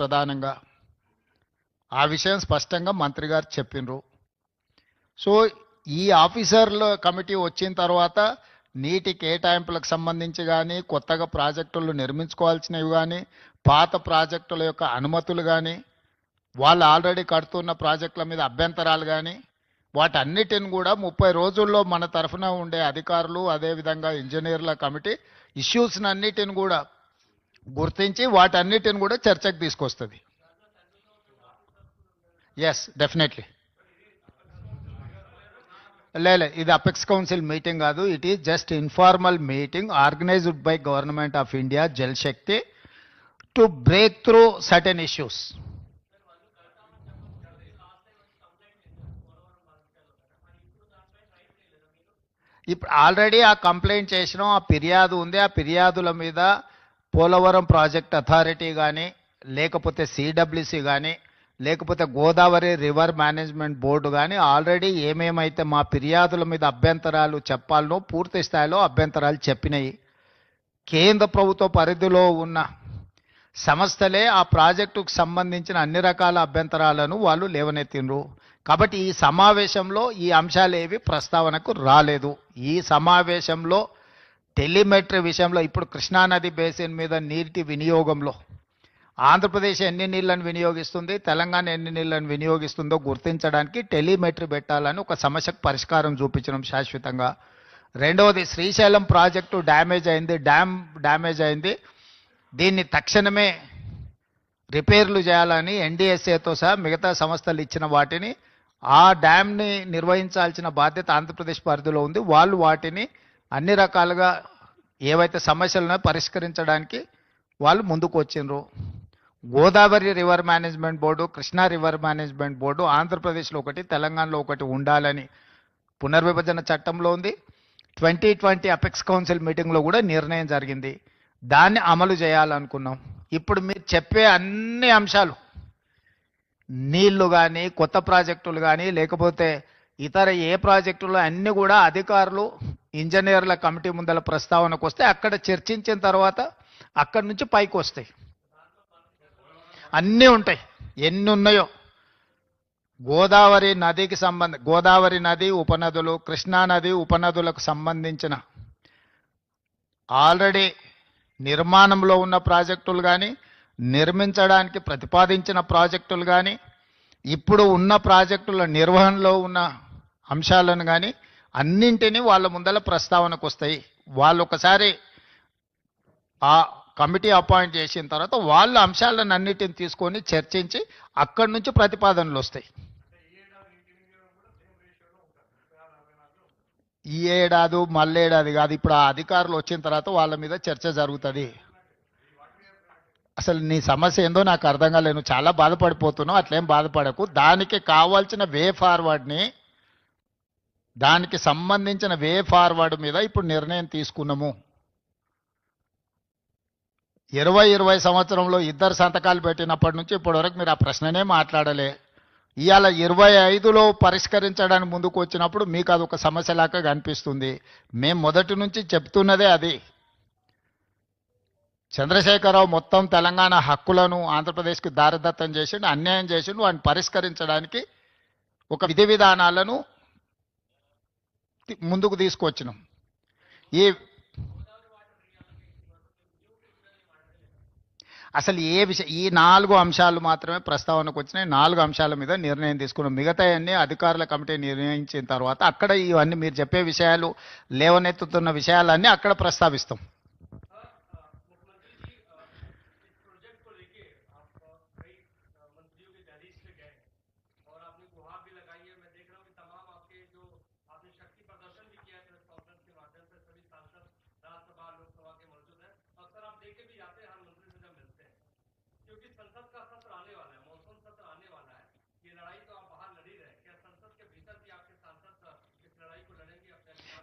ప్రధానంగా ఆ విషయం స్పష్టంగా మంత్రి గారు చెప్పినరు. సో ఈ ఆఫీసర్ల కమిటీ వచ్చిన తర్వాత నీటి కేటాయింపులకు సంబంధించి కానీ, కొత్తగా ప్రాజెక్టులు నిర్మించుకోవాల్సినవి కానీ, పాత ప్రాజెక్టుల యొక్క అనుమతులు కానీ, వాళ్ళు ఆల్రెడీ కడుతున్న ప్రాజెక్టుల మీద అభ్యంతరాలు కానీ, వాటన్నిటిని కూడా 30 రోజుల్లో మన తరఫున ఉండే అధికారులు, అదేవిధంగా ఇంజనీర్ల కమిటీ ఇష్యూస్ని అన్నిటిని కూడా గుర్తించి వాటన్నిటిని కూడా చర్చకు తీసుకొస్తుంది. Yes, definitely. లేదు, ఇది అపెక్స్ కౌన్సిల్ మీటింగ్ కాదు. It is just informal meeting organised by government of India, Jal Shakti, to break through certain issues. ఇప్పుడు ఆల్రెడీ ఆ కంప్లైంట్ చేసినాం, ఆ ఫిర్యాదు ఉంది. ఆ ఫిర్యాదుల మీద పోలవరం ప్రాజెక్ట్ అథారిటీ కానీ, లేకపోతే సిడబ్ల్యూసి కానీ, లేకపోతే గోదావరి రివర్ మేనేజ్మెంట్ బోర్డు కానీ ఆల్రెడీ ఏమేమైతే మా ఫిర్యాదుల మీద అభ్యంతరాలు చెప్పాలనో పూర్తి స్థాయిలో అభ్యంతరాలు చెప్పినాయి. కేంద్ర ప్రభుత్వ పరిధిలో ఉన్న సంస్థలే ఆ ప్రాజెక్టుకు సంబంధించిన అన్ని రకాల అభ్యంతరాలను వాళ్ళు లేవనెత్తిండ్రు. కాబట్టి ఈ సమావేశంలో ఈ అంశాలు ఏవి ప్రస్తావనకు రాలేదు. ఈ సమావేశంలో టెలిమెట్రీ విషయంలో ఇప్పుడు కృష్ణానది బేసిన్ మీద నీటి వినియోగంలో ఆంధ్రప్రదేశ్ ఎన్ని నీళ్లను వినియోగిస్తుంది, తెలంగాణ ఎన్ని నీళ్లను వినియోగిస్తుందో గుర్తించడానికి టెలిమెట్రీ పెట్టాలని ఒక సమస్యకు పరిష్కారం చూపించడం శాశ్వతంగా. రెండవది, శ్రీశైలం ప్రాజెక్టు డ్యామేజ్ అయింది, డ్యామేజ్ అయింది, దీన్ని తక్షణమే రిపేర్లు చేయాలని ఎన్డీఎస్ఏతో సహా మిగతా సంస్థలు ఇచ్చిన వాటిని, ఆ డ్యామ్ని నిర్వహించాల్సిన బాధ్యత ఆంధ్రప్రదేశ్ పరిధిలో ఉంది. వాళ్ళు వాటిని అన్ని రకాలుగా ఏవైతే సమస్యలను పరిష్కరించడానికి వాళ్ళు ముందుకు వచ్చిండ్రు. Godavari river management board, Krishna river management board ఆంధ్రప్రదేశ్లో ఒకటి, తెలంగాణలో ఒకటి ఉండాలని పునర్విభజన చట్టంలో ఉంది. 2020 అపెక్స్ కౌన్సిల్ మీటింగ్లో కూడా నిర్ణయం జరిగింది. దాన్ని అమలు చేయాలనుకున్నాం. ఇప్పుడు మీరు చెప్పే అన్ని అంశాలు, నీళ్లు కానీ, కొత్త ప్రాజెక్టులు కానీ, లేకపోతే ఇతర ఏ ప్రాజెక్టులు అన్నీ కూడా అధికారులు ఇంజనీర్ల కమిటీ ముందల ప్రస్తావనకు వస్తే అక్కడ చర్చించిన తర్వాత అక్కడి నుంచి పైకి వస్తాయి. అన్నీ ఉంటాయి, ఎన్ని ఉన్నాయో. గోదావరి నదికి గోదావరి నది ఉపనదులు, కృష్ణానది ఉపనదులకు సంబంధించిన ఆల్రెడీ నిర్మాణంలో ఉన్న ప్రాజెక్టులు కానీ, నిర్మించడానికి ప్రతిపాదించిన ప్రాజెక్టులు కానీ, ఇప్పుడు ఉన్న ప్రాజెక్టుల నిర్వహణలో ఉన్న అంశాలను కానీ అన్నింటినీ వాళ్ళ ముందల ప్రస్తావనకు వస్తాయి. వాళ్ళు ఒకసారి ఆ కమిటీ అపాయింట్ చేసిన తర్వాత వాళ్ళ అంశాలను అన్నిటిని తీసుకొని చర్చించి అక్కడి నుంచి ప్రతిపాదనలు వస్తాయి. ఈ ఏడాది మళ్ళేడాది కాదు, ఇప్పుడు ఆ అధికారులు వచ్చిన తర్వాత వాళ్ళ మీద చర్చ జరుగుతుంది. అసలు నీ సమస్య ఏందో నాకు అర్థం కాలేదు. నువ్వు చాలా బాధపడిపోతున్నావు, అట్లేం బాధపడకు. దానికి కావాల్సిన వే ఫార్వర్డ్ని, దానికి సంబంధించిన వే ఫార్వర్డ్ మీద ఇప్పుడు నిర్ణయం తీసుకున్నాము. 2020 సంవత్సరంలో ఇద్దరు సంతకాలు పెట్టినప్పటి నుంచి ఇప్పటి వరకు మీరు ఆ ప్రశ్ననే మాట్లాడలే. ఇవాళ 25లో పరిష్కరించడానికి ముందుకు వచ్చినప్పుడు మీకు అది ఒక సమస్యలాగా కనిపిస్తుంది. మేము మొదటి నుంచి చెప్తున్నదే అది. చంద్రశేఖరరావు మొత్తం తెలంగాణ హక్కులను ఆంధ్రప్రదేశ్కి దారదత్తం చేసిండు, అన్యాయం చేసిండు. వాటిని పరిష్కరించడానికి ఒక విధి విధానాలను ముందుకు తీసుకొచ్చినాం. అసలు ఏ విషయం, ఈ 4 అంశాలు మాత్రమే ప్రస్తావనకు వచ్చినాయి. 4 అంశాల మీద నిర్ణయం తీసుకున్నాం. మిగతా అన్ని అధికారుల కమిటీ నిర్ణయించిన తర్వాత అక్కడ ఇవన్నీ మీరు చెప్పే విషయాలు, లేవనెత్తుతున్న విషయాలన్నీ అక్కడ ప్రస్తావిస్తాం.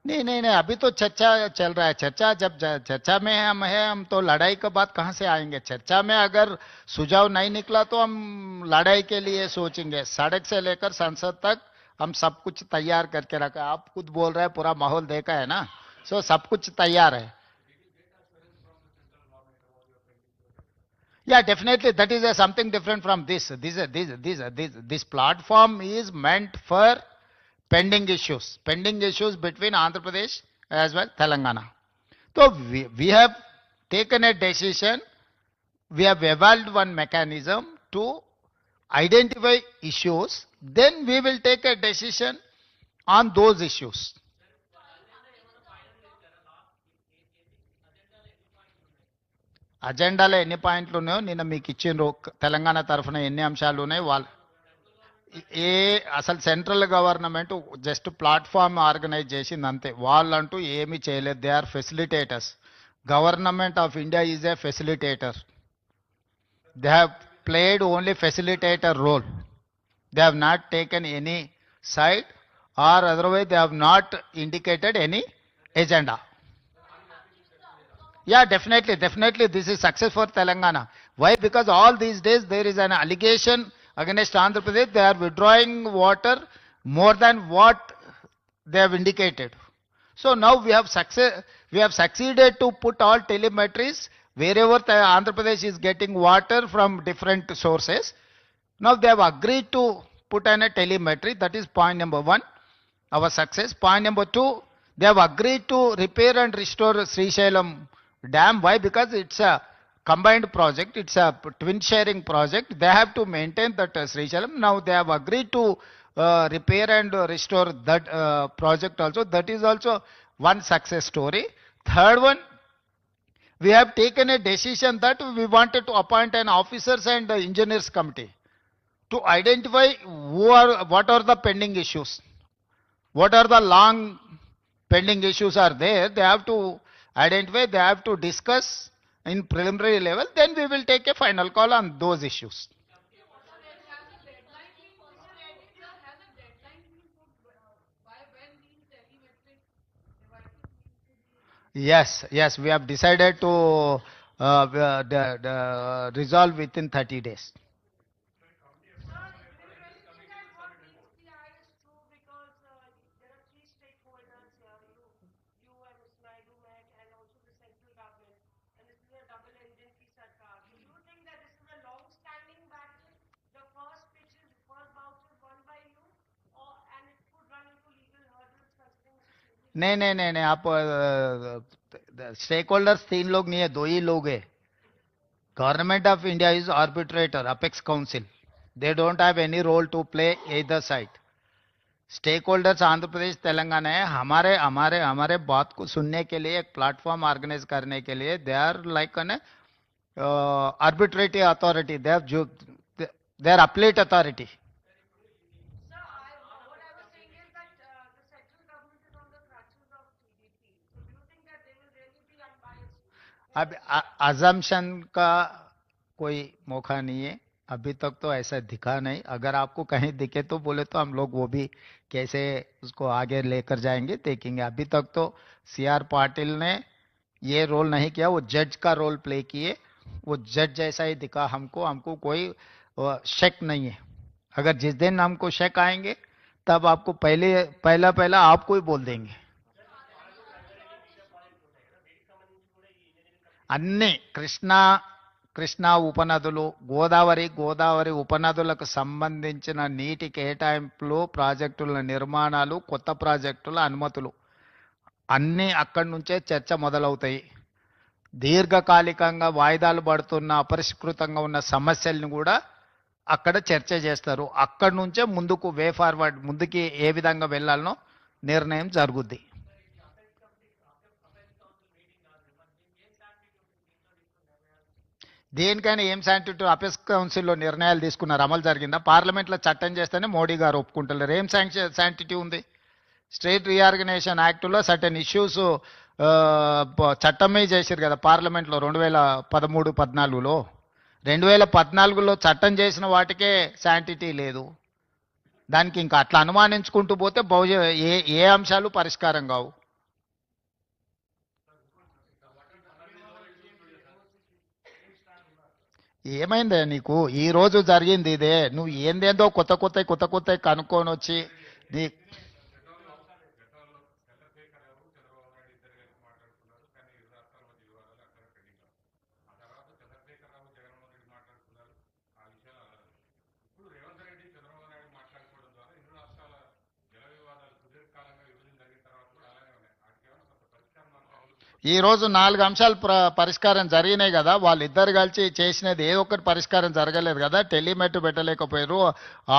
नहीं, अभी तो चर्चा चल रहा है. चर्चा जब चर्चा में हम तो लड़ाई के बाद कहाँ से आएंगे. चर्चा में अगर सुझाव नहीं निकला तो हम लड़ाई के लिए सोचेंगे. सड़क से लेकर संसद तक हम सब कुछ तैयार करके रखा. आप खुद बोल रहे हैं पूरा माहौल देखा है ना, सो सब कुछ तैयार है. Yeah, definitely. That is something different from this. This platform is meant for pending issues. Pending issues between Andhra Pradesh as well Telangana. So we have taken a decision. We have evolved one mechanism to identify issues. Then we will take a decision on those issues. అజెండాలో ఎన్ని పాయింట్లు ఉన్నాయో నిన్న మీకు ఇచ్చిండ్రు తెలంగాణ తరఫున ఎన్ని అంశాలు ఉన్నాయి వాళ్ళు ఏ అసలు central government just platform organise చేసింది అంతే వాళ్ళంటూ ఏమీ చేయలేదు they are facilitators government of India is a facilitator they have played only facilitator role they have not taken any side or otherwise they have not indicated any agenda. Yeah, definitely, definitely. This is success for Telangana. Why? Because all these days there is an allegation against Andhra Pradesh. They are withdrawing water more than what they have indicated. So now we have success. We have succeeded to put all telemetries wherever Andhra Pradesh is getting water from different sources. Now they have agreed to put in a telemetry. That is point number one. Our success. Point number two. They have agreed to repair and restore Srisailam Dam. Why? Because it's a combined project. It's a twin sharing project. They have to maintain that Srisailam. Now they have agreed to repair and restore that project also. That is also one success story. Third one, we have taken a decision that we wanted to appoint an officers and engineers committee to identify what are the pending issues, what are the long pending issues are there. They have to identify, they have to discuss in preliminary level, then we will take a final call on those issues. Yes, yes, we have decided to resolve within 30 days. नहीं आप stake holders 3 लोग नहीं है, 2 ही लोग है. Government of India is arbitrator, apex council. They don't have any role to play either side. Stakeholders Andhra Pradesh Telangana है. हमारे हमारे हमारे बात को सुनने के लिए एक प्लेटफॉर्म ऑर्गेनाइज करने के लिए they are like an arbitrary authority. They are appellate authority. अब अजम्पशन का कोई मौका नहीं है. अभी तक तो ऐसा दिखा नहीं. अगर आपको कहीं दिखे तो बोले तो हम लोग वो भी कैसे उसको आगे लेकर जाएंगे देखेंगे. अभी तक तो सी आर पाटिल ने ये रोल नहीं किया, वो जज का रोल प्ले किए. वो जज जैसा ही दिखा हमको. हमको कोई शक नहीं है. अगर जिस दिन हमको शक आएंगे तब आपको पहला पहला आपको ही बोल देंगे. అన్ని కృష్ణా ఉపనదులు, గోదావరి ఉపనదులకు సంబంధించిన నీటి కేటాయింపులు, ప్రాజెక్టుల నిర్మాణాలు, కొత్త ప్రాజెక్టుల అనుమతులు అన్నీ అక్కడి నుంచే చర్చ మొదలవుతాయి. దీర్ఘకాలికంగా వాయిదాలు పడుతున్న అపరిష్కృతంగా ఉన్న సమస్యలను కూడా అక్కడ చర్చ చేస్తారు. అక్కడి నుంచే ముందుకు వే ఫార్వర్డ్, ముందుకి ఏ విధంగా వెళ్ళాలనో నిర్ణయం జరుగుద్ది. దేనికైనా ఏం శాంక్టిటీ అపెక్స్ కౌన్సిల్లో నిర్ణయాలు తీసుకున్నారు, అమలు జరిగిందా? పార్లమెంట్లో చట్టం చేస్తేనే మోడీ గారు ఒప్పుకుంటలేరు. ఏం శాంక్టిటీ ఉంది? స్టేట్ రీఆర్గనైజేషన్ యాక్ట్లో సర్టెన్ ఇష్యూస్ చట్టమే చేశారు కదా పార్లమెంట్లో 2013-14లో. 2014లో చట్టం చేసిన వాటికే శాంక్టిటీ లేదు. దానికి ఇంకా అట్లా అనుమానించుకుంటూ పోతే ఏ అంశాలు పరిష్కారం కావు. ఏమైందే నీకు? ఈ రోజు జరిగింది ఇదే. నువ్వు ఏందేందో కొత్త కనుక్కొని వచ్చి నీ ఈ రోజు 4 అంశాలు పరిష్కారం జరిగినాయి కదా, వాళ్ళిద్దరు కలిసి చేసినది ఏదో ఒకటి పరిష్కారం జరగలేదు కదా. టెలిమెట్ పెట్టలేకపోయారు,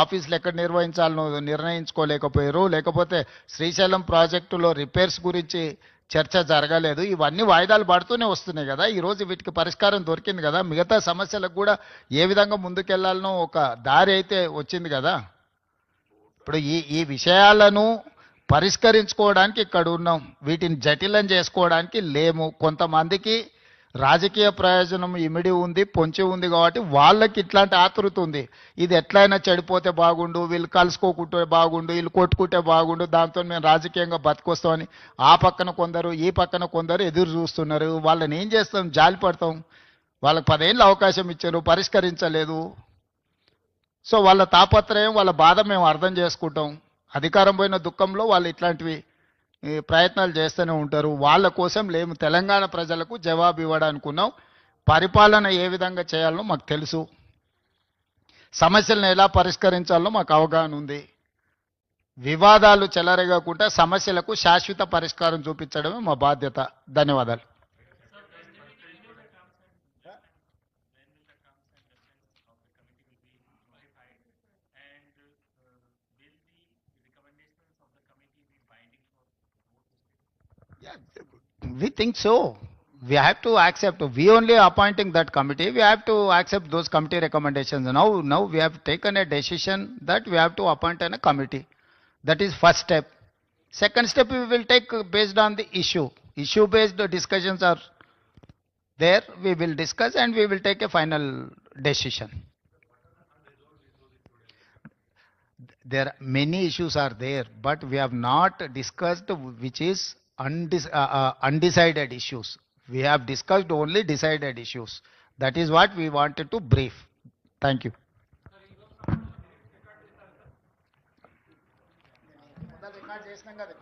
ఆఫీసులు ఎక్కడ నిర్వహించాలనో నిర్ణయించుకోలేకపోయారు, లేకపోతే శ్రీశైలం ప్రాజెక్టులో రిపేర్స్ గురించి చర్చ జరగలేదు. ఇవన్నీ వాయిదాలు పడుతూనే వస్తున్నాయి కదా. ఈరోజు వీటికి పరిష్కారం దొరికింది కదా, మిగతా సమస్యలకు కూడా ఏ విధంగా ముందుకెళ్లాలనో ఒక దారి అయితే వచ్చింది కదా. ఇప్పుడు ఈ ఈ విషయాలను పరిష్కరించుకోవడానికి ఇక్కడ ఉన్నాం, వీటిని జటిలం చేసుకోవడానికి లేము. కొంతమందికి రాజకీయ ప్రయోజనం ఇమిడి ఉంది, పొంచి ఉంది కాబట్టి వాళ్ళకి ఇట్లాంటి ఆతృత ఉంది. ఇది ఎట్లయినా చెడిపోతే బాగుండు, వీళ్ళు కలుసుకోకుంటే బాగుండు, వీళ్ళు కొట్టుకుంటే బాగుండు, దాంతో మేము రాజకీయంగా బతికొస్తామని ఆ పక్కన కొందరు ఈ పక్కన కొందరు ఎదురు చూస్తున్నారు. వాళ్ళని ఏం చేస్తాం, జాలి పడతాం. వాళ్ళకి 10 ఏళ్ళు అవకాశం ఇచ్చారు, పరిష్కరించలేదు. సో వాళ్ళ తాపత్రయం, వాళ్ళ బాధ మేము అర్థం చేసుకుంటాం. అధికారం పోయిన దుఃఖంలో వాళ్ళు ఇట్లాంటివి ప్రయత్నాలు చేస్తూనే ఉంటారు. వాళ్ళ కోసం లేము, తెలంగాణ ప్రజలకు జవాబు ఇవ్వడానికి ఉన్నాం. పరిపాలన ఏ విధంగా చేయాలో మాకు తెలుసు, సమస్యలను ఎలా పరిష్కరించాలో మాకు అవగాహన ఉంది. వివాదాలు చెలరేగకుండా సమస్యలకు శాశ్వత పరిష్కారం చూపించడమే మా బాధ్యత. ధన్యవాదాలు. Yeah, we think so. We have to accept. We only appointing that committee. We have to accept those committee recommendations. Now we have taken a decision that we have to appoint a committee. That is first step. Second step we will take based on the issue. Issue-based discussions are there. We will discuss and we will take a final decision. There are many issues are there, but we have not discussed which is undecided issues. We have discussed only decided issues. That is what we wanted to brief. Thank you. Record చేసినాం కదా.